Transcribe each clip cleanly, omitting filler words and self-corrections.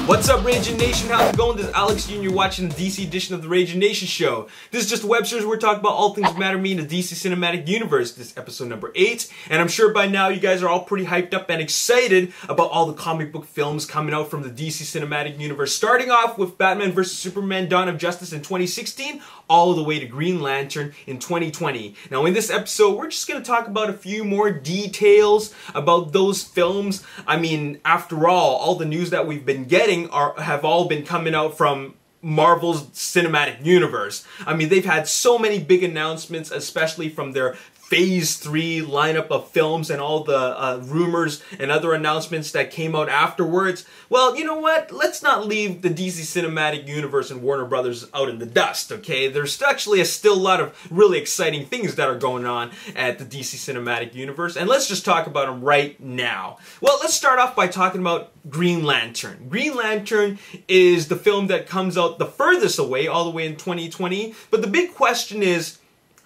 What's up, Ragin Nation? How's it going? This is Alex Jr. watching the DC edition of the Ragin Nation Show. This is just a web series where we're talking about all things that matter to me in the DC Cinematic Universe. This is episode number 8, and I'm sure by now you guys are all pretty hyped up and excited about all the comic book films coming out from the DC Cinematic Universe. Starting off with Batman vs. Superman Dawn of Justice in 2016, all the way to Green Lantern in 2020. Now in this episode, we're just going to talk about a few more details about those films. I mean, after all the news that we've been getting have all been coming out from Marvel's Cinematic Universe. I mean, they've had so many big announcements, especially from their Phase 3 lineup of films and all the rumors and other announcements that came out afterwards. Well, you know what? Let's not leave the DC Cinematic Universe and Warner Brothers out in the dust, okay? There's actually still a lot of really exciting things that are going on at the DC Cinematic Universe, and let's just talk about them right now. Well, let's start off by talking about Green Lantern. Green Lantern is the film that comes out the furthest away, all the way in 2020, but the big question is,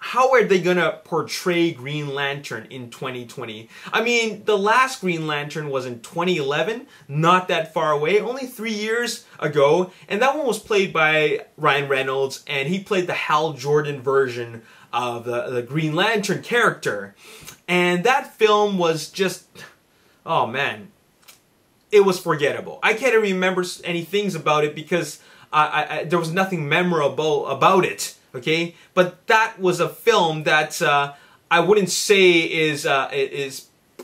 how are they gonna portray Green Lantern in 2020? I mean, the last Green Lantern was in 2011, not that far away, only 3 years ago, and that one was played by Ryan Reynolds, and he played the Hal Jordan version of the Green Lantern character. And that film was just, oh man, it was forgettable. I can't even remember any things about it because there was nothing memorable about it. Okay, but that was a film that I wouldn't say is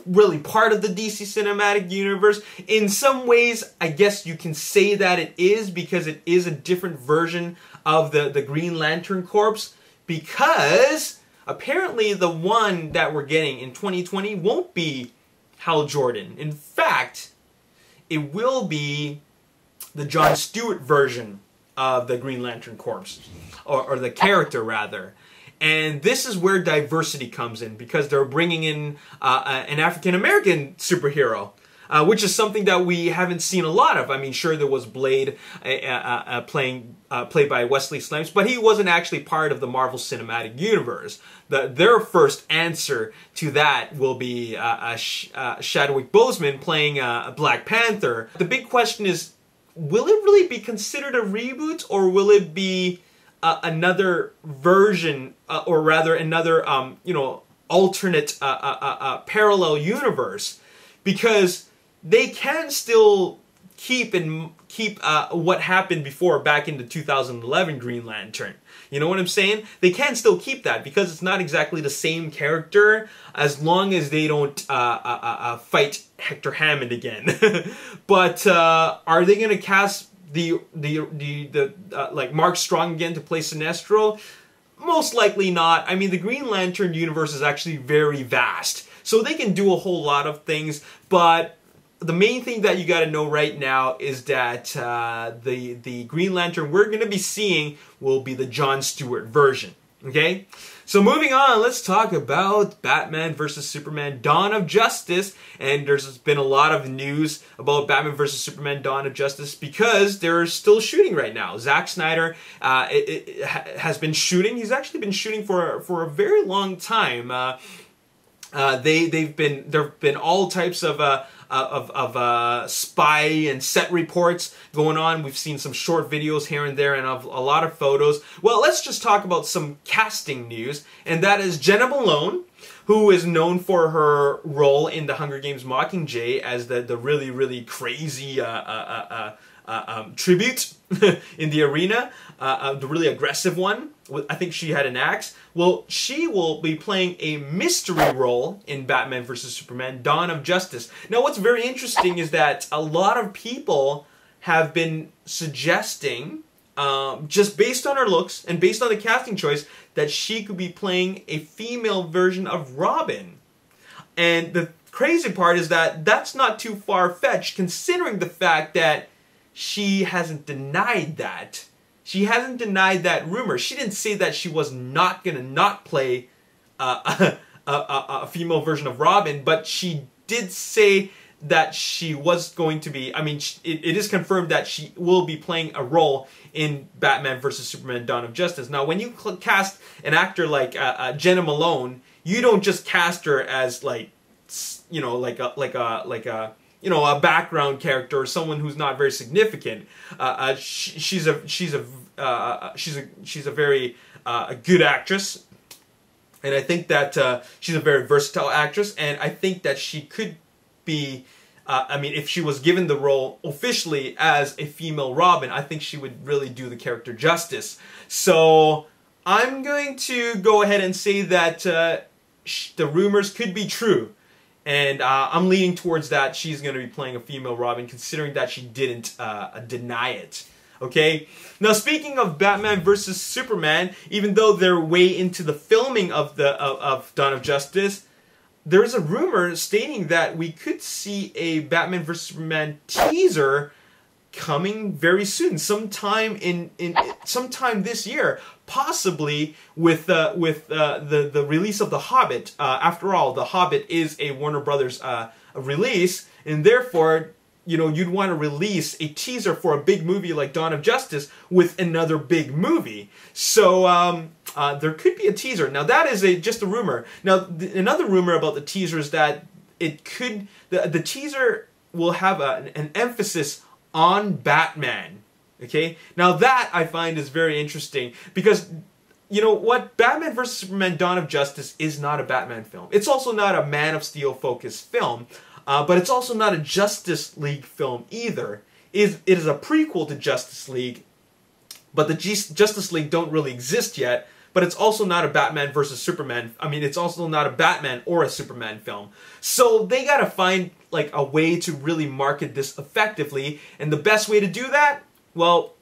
really part of the DC Cinematic Universe. In some ways, I guess you can say that it is, because it is a different version of the Green Lantern Corps, because apparently the one that we're getting in 2020 won't be Hal Jordan. In fact, it will be the Jon Stewart version of the Green Lantern Corps, or the character rather. And this is where diversity comes in, because they're bringing in an African-American superhero, which is something that we haven't seen a lot of. I mean, sure, there was Blade played by Wesley Snipes, but he wasn't actually part of the Marvel Cinematic Universe. Their first answer to that will be Chadwick Boseman playing Black Panther. The big question is, will it really be considered a reboot, or will it be another version, or rather another, you know, alternate parallel universe? Because they can still keep what happened before, back in the 2011 Green Lantern. You know what I'm saying? They can still keep that, because it's not exactly the same character, as long as they don't fight Hector Hammond again. But are they going to cast like Mark Strong again to play Sinestro? Most likely not. I mean, the Green Lantern universe is actually very vast, so they can do a whole lot of things. But the main thing that you got to know right now is that the Green Lantern we're going to be seeing will be the Jon Stewart version. Okay? So moving on, let's talk about Batman vs. Superman Dawn of Justice. And there's been a lot of news about Batman vs. Superman Dawn of Justice, because they're still shooting right now. Zack Snyder has been shooting. He's actually been shooting for a very long time. There've been all types of spy and set reports going on. We've seen some short videos here and there, and a lot of photos. Well, let's just talk about some casting news, and that is Jenna Malone, who is known for her role in the Hunger Games Mockingjay as the really, really crazy tribute in the arena, the really aggressive one. I think she had an axe. Well, she will be playing a mystery role in Batman vs. Superman Dawn of Justice. Now, what's very interesting is that a lot of people have been suggesting, just based on her looks and based on the casting choice, that she could be playing a female version of Robin. And the crazy part is that that's not too far-fetched, considering the fact that she hasn't denied that. She hasn't denied that rumor. She didn't say that she was not going to not play a female version of Robin, but she did say that she was going to be, I mean, it is confirmed that she will be playing a role in Batman vs. Superman Dawn of Justice. Now, when you cast an actor like Jenna Malone, you don't just cast her as, like, you know, like a you know, a background character or someone who's not very significant. She's a very good actress, and I think that she's a very versatile actress, and I think that she could be. I mean, if she was given the role officially as a female Robin, I think she would really do the character justice. So I'm going to go ahead and say that the rumors could be true. And I'm leaning towards that she's going to be playing a female Robin, considering that she didn't deny it. Okay? Now, speaking of Batman vs. Superman, even though they're way into the filming of Dawn of Justice, there is a rumor stating that we could see a Batman vs. Superman teaser coming very soon, sometime sometime this year, possibly with the release of The Hobbit. After all, The Hobbit is a Warner Brothers release, and therefore, you know, you'd want to release a teaser for a big movie like Dawn of Justice with another big movie. So there could be a teaser. Now that is just a rumor. Now another rumor about the teaser is that it could the teaser will have an emphasis on Batman. Okay. Now that I find is very interesting because, you know what, Batman vs. Superman Dawn of Justice is not a Batman film. It's also not a Man of Steel focused film. But it's also not a Justice League film either. It is a prequel to Justice League, but the Justice League don't really exist yet. But it's also not a Batman versus Superman. I mean, it's also not a Batman or a Superman film. So they gotta find like a way to really market this effectively. And the best way to do that, well,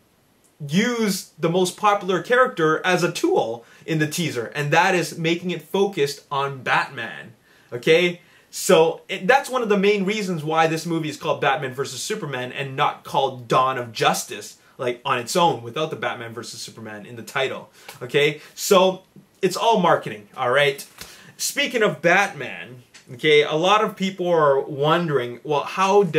use the most popular character as a tool in the teaser, and that is making it focused on Batman. Okay? So that's one of the main reasons why this movie is called Batman vs. Superman and not called Dawn of Justice, like on its own, without the Batman vs. Superman in the title. Okay, so it's all marketing, all right? Speaking of Batman, okay, a lot of people are wondering, well, how's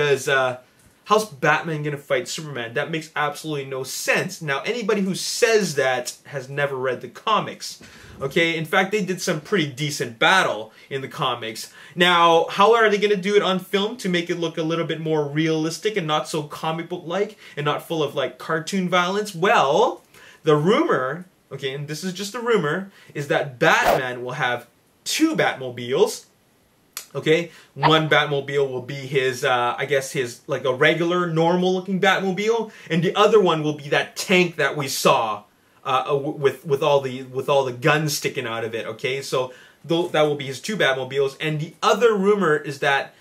Batman gonna fight Superman? That makes absolutely no sense. Now, anybody who says that has never read the comics. Okay, in fact, they did some pretty decent battle in the comics. Now, how are they going to do it on film to make it look a little bit more realistic and not so comic book-like and not full of, like, cartoon violence? Well, the rumor, okay, and this is just a rumor, is that Batman will have 2 Batmobiles. Okay, one Batmobile will be his, I guess his, like a regular, normal-looking Batmobile, and the other one will be that tank that we saw. With all the guns sticking out of it, okay? So that will be his 2 Batmobiles, and the other rumor is that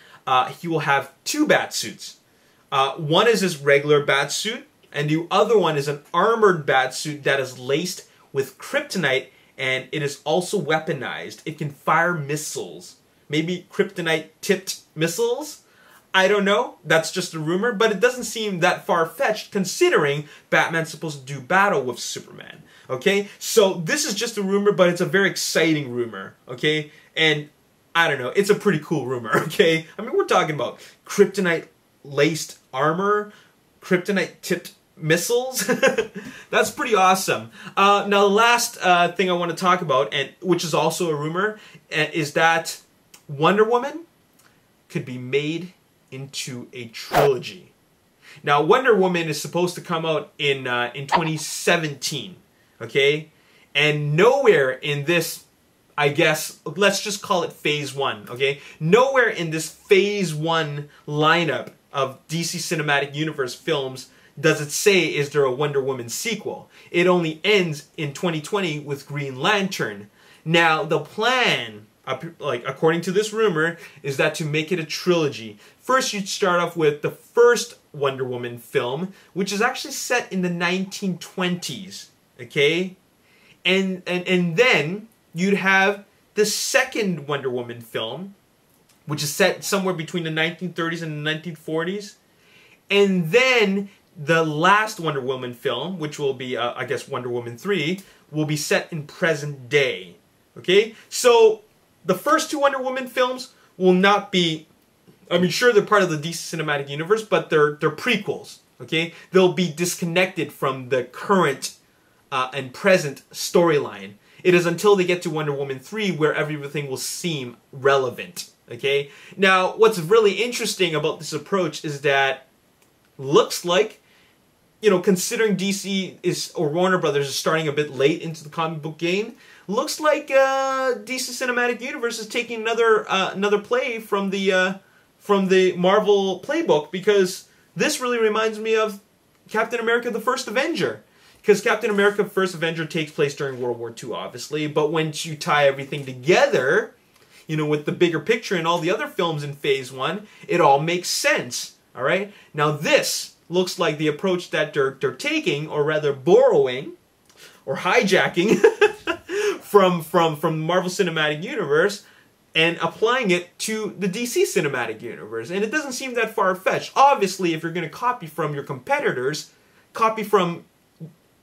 he will have 2 Batsuits. One is his regular Batsuit, and the other one is an armored Batsuit that is laced with Kryptonite, and it is also weaponized. It can fire missiles, maybe Kryptonite-tipped missiles. I don't know, that's just a rumor, but it doesn't seem that far-fetched considering Batman's supposed to do battle with Superman, okay? So this is just a rumor, but it's a very exciting rumor, okay? And I don't know, it's a pretty cool rumor, okay? I mean, we're talking about Kryptonite-laced armor, Kryptonite-tipped missiles. That's pretty awesome. Now, the last thing I want to talk about, and which is also a rumor, is that Wonder Woman could be made into a trilogy. Now, Wonder Woman is supposed to come out in 2017, okay? And nowhere in this, I guess, let's just call it Phase 1, okay? Nowhere in this Phase 1 lineup of DC Cinematic Universe films does it say, is there a Wonder Woman sequel? It only ends in 2020 with Green Lantern. Now, the plan, like according to this rumor, is that to make it a trilogy. First, you'd start off with the first Wonder Woman film, which is actually set in the 1920s, okay? And then you'd have the second Wonder Woman film, which is set somewhere between the 1930s and the 1940s. And then the last Wonder Woman film, which will be, I guess, Wonder Woman 3, will be set in present day, okay? So the first 2 Wonder Woman films will not be, I mean, sure, they're part of the DC Cinematic Universe, but they're prequels, okay? They'll be disconnected from the current and present storyline. It is until they get to Wonder Woman 3 where everything will seem relevant, Okay? Now, what's really interesting about this approach is that looks like, you know, considering DC or Warner Brothers is starting a bit late into the comic book game, looks like DC Cinematic Universe is taking another play from the Marvel playbook, because this really reminds me of Captain America: The First Avenger. Because Captain America: The First Avenger takes place during World War II, obviously, but once you tie everything together, you know, with the bigger picture and all the other films in Phase 1, it all makes sense, all right? Now this looks like the approach that they're taking, or rather borrowing, or hijacking, from the Marvel Cinematic Universe, and applying it to the DC Cinematic Universe. And it doesn't seem that far-fetched. Obviously, if you're going to copy from your competitors, copy from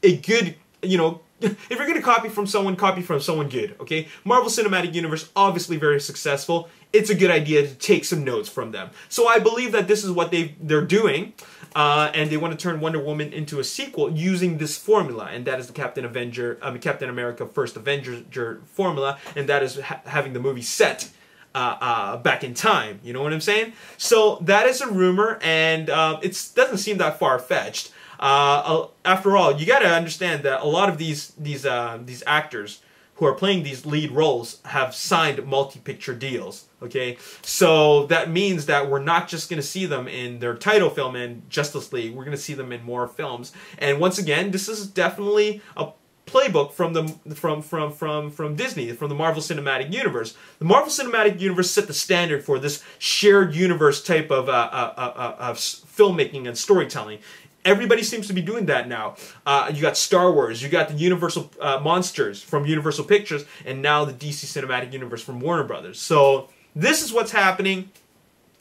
a good, you know, if you're going to copy from someone good, okay? Marvel Cinematic Universe, obviously very successful. It's a good idea to take some notes from them. So I believe that this is what they're doing, and they want to turn Wonder Woman into a sequel using this formula, and that is the Captain America First Avenger formula, and that is having the movie set back in time. You know what I'm saying? So that is a rumor, and it doesn't seem that far-fetched. After all, you got to understand that a lot of these actors who are playing these lead roles have signed multi-picture deals, okay? So that means that we're not just going to see them in their title film in Justice League, we're going to see them in more films. And once again, this is definitely a playbook from Disney, from the Marvel Cinematic Universe. The Marvel Cinematic Universe set the standard for this shared universe type of filmmaking and storytelling. Everybody seems to be doing that now. You got Star Wars, you got the Universal Monsters from Universal Pictures, and now the DC Cinematic Universe from Warner Brothers. So this is what's happening.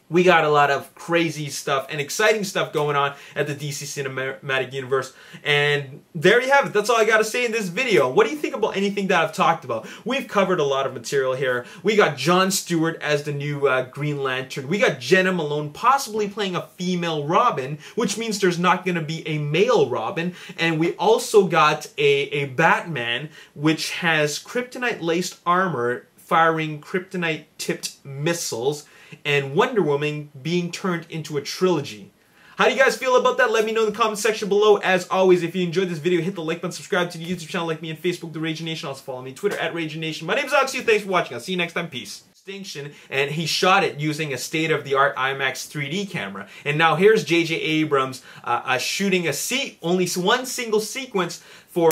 We got a lot of crazy stuff and exciting stuff going on at the DC Cinematic Universe. And there you have it. That's all I got to say in this video. What do you think about anything that I've talked about? We've covered a lot of material here. We got John Stewart as the new Green Lantern. We got Jenna Malone possibly playing a female Robin, which means there's not going to be a male Robin. And we also got a Batman, which has kryptonite-laced armor firing kryptonite-tipped missiles, and Wonder Woman being turned into a trilogy. How do you guys feel about that? Let me know in the comment section below. As always, if you enjoyed this video, hit the like button, subscribe to the YouTube channel, like me on Facebook, The Ragin Nation. Also follow me on Twitter, @RaginNation. My name is Alex. Thanks for watching. I'll see you next time. Peace. Distinction, and he shot it using a state-of-the-art IMAX 3D camera. And now here's J.J. Abrams shooting only one single sequence for